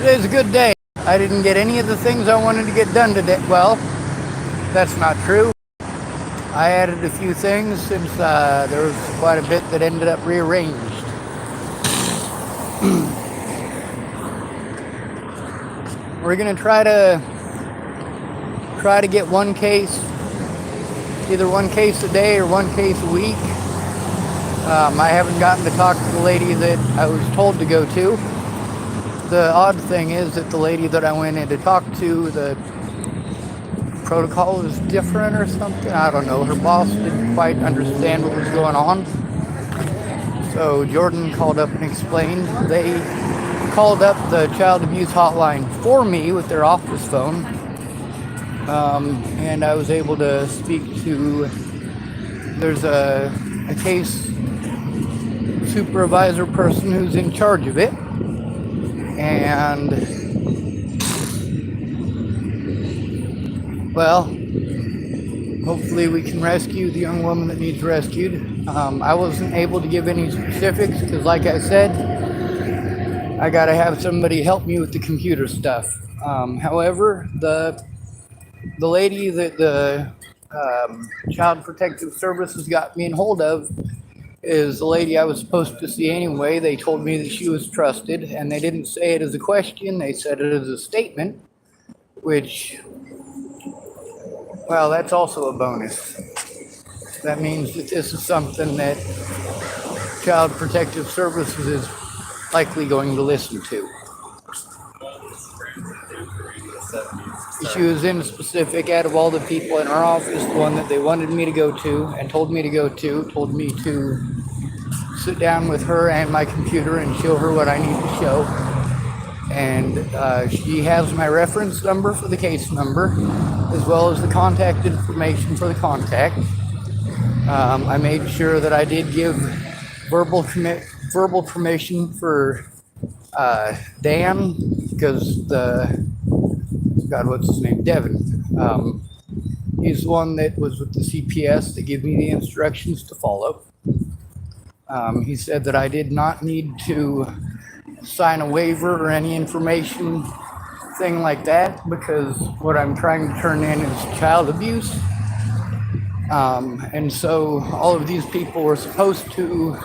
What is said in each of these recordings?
Today's a good day. I didn't get any of the things I wanted to get done today. Well, that's not true. I added a few things since there was quite a bit that ended up rearranged. We're gonna try to get one case, either one case a day or one case a week. I haven't gotten to talk to the lady that I was told to go to. The odd thing is that the lady that I went in to talk to, the protocol was different or something. I don't know. Her boss didn't quite understand what was going on. So Jordan called up and explained. They called up the child abuse hotline for me with their office phone. And I was able to speak to, there's a case supervisor person who's in charge of it. And, well, hopefully we can rescue the young woman that needs rescued. I wasn't able to give any specifics because, like I said, I got to have somebody help me with the computer stuff. However, the lady that the Child Protective Services got me in hold of is the lady I was supposed to see anyway. They told me that she was trusted, and they didn't say it as a question. They said it as a statement, which, well, that's also a bonus. That means that this is something that Child Protective Services is likely going to listen to. She was in specific, out of all the people in our office, the one that they wanted me to go to and told me to go to, told me to sit down with her and my computer and show her what I need to show. And she has my reference number for the case number, as well as the contact information for the contact. I made sure that I did give verbal permission for Dan, because what's his name? Devin. He's the one that was with the CPS that gave me the instructions to follow. He said that I did not need to sign a waiver or any information thing like that, because what I'm trying to turn in is child abuse. And so all of these people were supposed to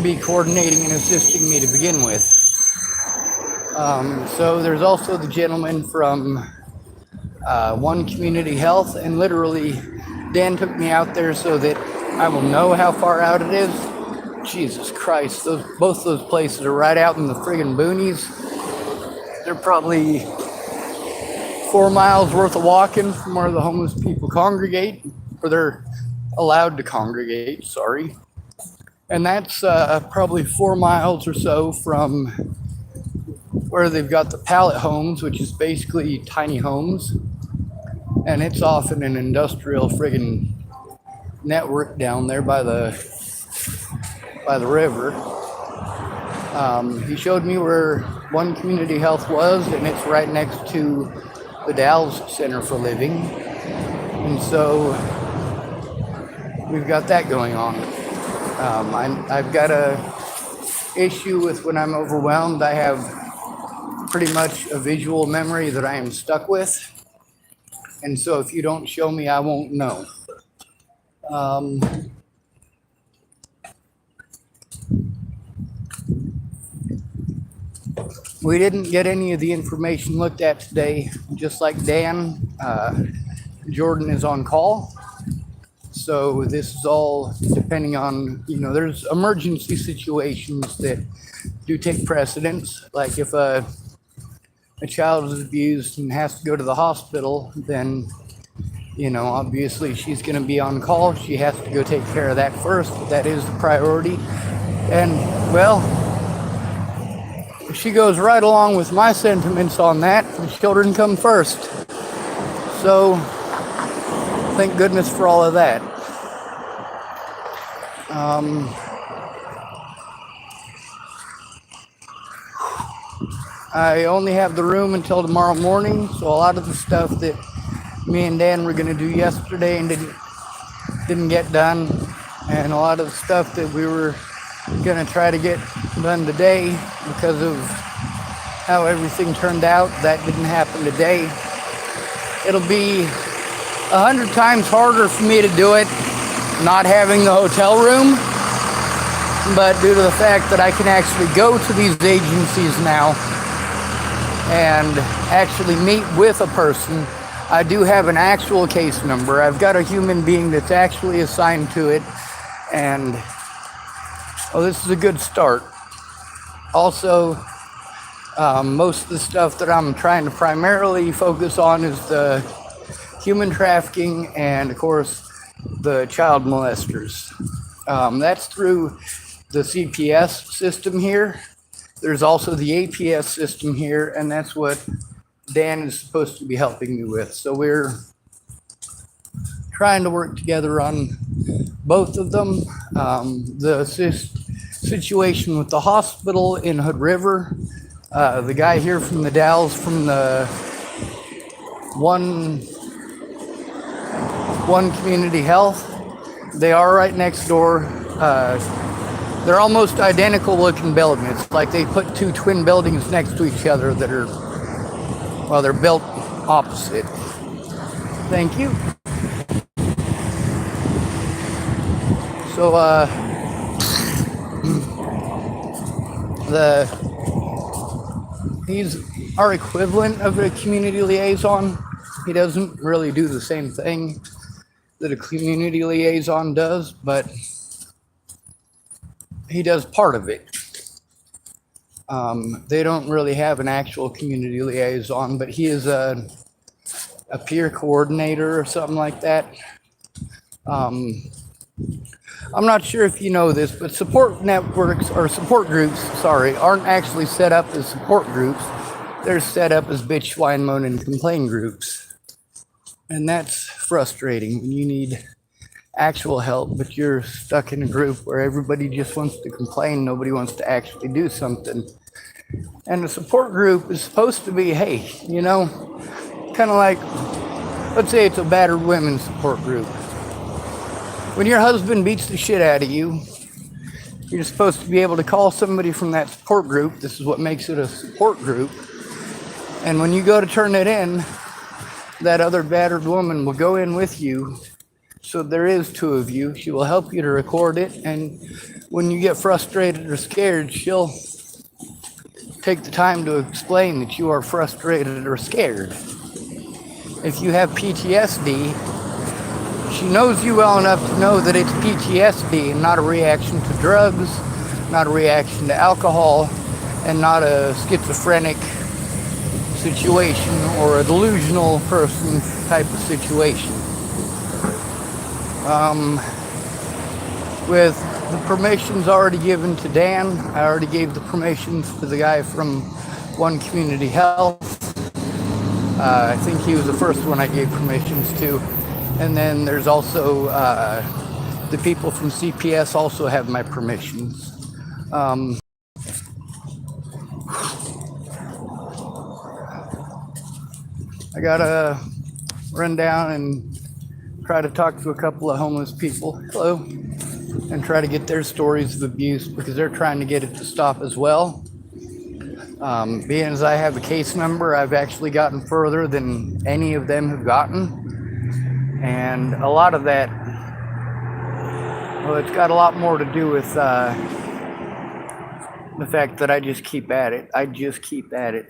be coordinating and assisting me to begin with. So there's also the gentleman from One Community Health, and literally Dan took me out there so that I will know how far out it is. Jesus Christ, both those places are right out in the friggin' boonies. They're probably 4 miles worth of walking from where the homeless people congregate, or they're allowed to congregate, sorry. And that's probably 4 miles or so from where they've got the pallet homes, which is basically tiny homes. And it's off in an industrial friggin' network down there by the river. He showed me where One Community Health was, and it's right next to the Dalles Center for Living. And so we've got that going on. I've got a issue with when I'm overwhelmed. I have pretty much a visual memory that I am stuck with. And so if you don't show me, I won't know. We didn't get any of the information looked at today. Just like Dan, Jordan is on call. So this is all depending on, there's emergency situations that do take precedence. Like if a child is abused and has to go to the hospital, then, obviously she's going to be on call. She has to go take care of that first. That is the priority. And, well, she goes right along with my sentiments on that. The children come first. So, thank goodness for all of that. I only have the room until tomorrow morning, so a lot of the stuff that me and Dan were going to do yesterday and didn't get done, and a lot of the stuff that we were going to try to get done today because of how everything turned out. That didn't happen today. It'll be 100 times harder for me to do it not having the hotel room, but due to the fact that I can actually go to these agencies now and actually meet with a person, I do have an actual case number. I've got a human being that's actually assigned to it, and this is a good start. Also, most of the stuff that I'm trying to primarily focus on is the human trafficking and, of course, the child molesters. That's through the CPS system here. There's also the APS system here, and that's what Dan is supposed to be helping me with. So we're trying to work together on both of them. The situation with the hospital in Hood River, the guy here from the Dalles from the one Community Health, they are right next door. They're almost identical looking buildings. It's like they put two twin buildings next to each other that are, well, they're built opposite. Thank you. So, he's our equivalent of a community liaison. He doesn't really do the same thing that a community liaison does, but he does part of it. They don't really have an actual community liaison, but he is a peer coordinator or something like that. I'm not sure if you know this, but support networks or support groups, aren't actually set up as support groups. They're set up as bitch, whine, moan, and complain groups. And that's frustrating when you need actual help, but you're stuck in a group where everybody just wants to complain. Nobody wants to actually do something. And the support group is supposed to be, hey, kind of like, let's say it's a battered women's support group. When your husband beats the shit out of you, you're supposed to be able to call somebody from that support group. This is what makes it a support group. And when you go to turn it in, that other battered woman will go in with you. So there is two of you. She will help you to record it. And when you get frustrated or scared, she'll take the time to explain that you are frustrated or scared. If you have PTSD, she knows you well enough to know that it's PTSD and not a reaction to drugs, not a reaction to alcohol, and not a schizophrenic situation or a delusional person type of situation. With the permissions already given to Dan, I already gave the permissions to the guy from One Community Health. I think he was the first one I gave permissions to. And then there's also the people from CPS also have my permissions. I gotta run down and try to talk to a couple of homeless people. Hello. And try to get their stories of abuse because they're trying to get it to stop as well. Being as I have a case number, I've actually gotten further than any of them have gotten. And a lot of that, well, it's got a lot more to do with the fact that I just keep at it. I just keep at it.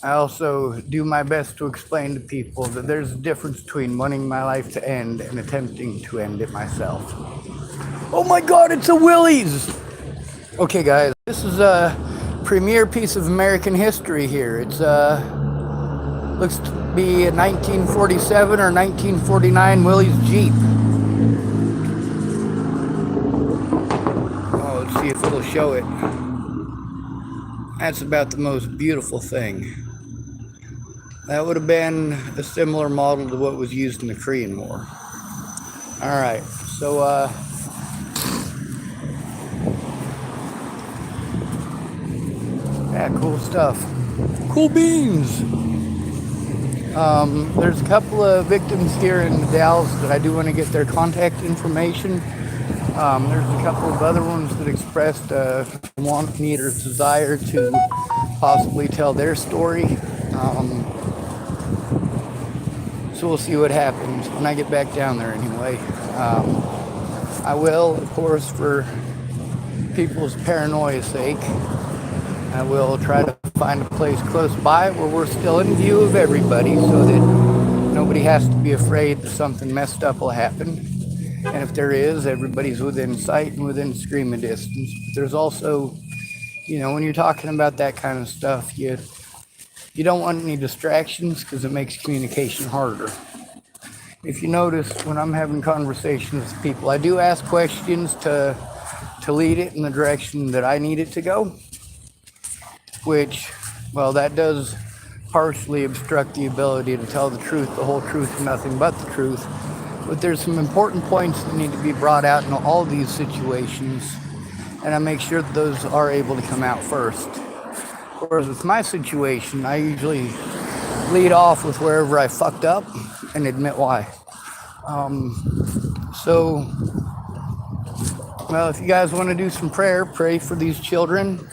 I also do my best to explain to people that there's a difference between wanting my life to end and attempting to end it myself. Oh my God, it's a Willys! Okay, guys, this is a premier piece of American history here. It's looks to be a 1947 or 1949 Willys Jeep. Oh, let's see if it'll show it. That's about the most beautiful thing. That would have been a similar model to what was used in the Korean War. All right, so yeah, cool stuff. Cool beans. There's a couple of victims here in the Dalles that I do want to get their contact information. There's a couple of other ones that expressed want, need, or desire to possibly tell their story. So we'll see what happens when I get back down there anyway. I will, of course, for people's paranoia's sake, I will try to find a place close by where we're still in view of everybody so that nobody has to be afraid that something messed up will happen. And if there is, everybody's within sight and within screaming distance. But there's also, when you're talking about that kind of stuff, you don't want any distractions because it makes communication harder. If you notice, when I'm having conversations with people, I do ask questions to lead it in the direction that I need it to go, which, well, that does partially obstruct the ability to tell the truth, the whole truth, and nothing but the truth. But there's some important points that need to be brought out in all these situations, and I make sure that those are able to come out first. Whereas with my situation, I usually lead off with wherever I fucked up and admit why. Well, if you guys want to do some prayer, pray for these children.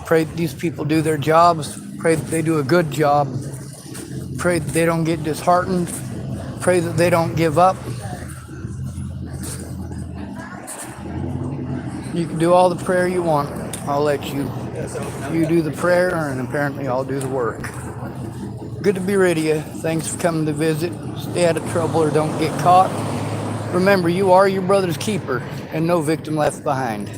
Pray that these people do their jobs. Pray that they do a good job. Pray that they don't get disheartened. Pray that they don't give up. You can do all the prayer you want. I'll let you do the prayer, and apparently I'll do the work. Good to be rid of you. Thanks for coming to visit. Stay out of trouble or don't get caught. Remember, you are your brother's keeper, and no victim left behind.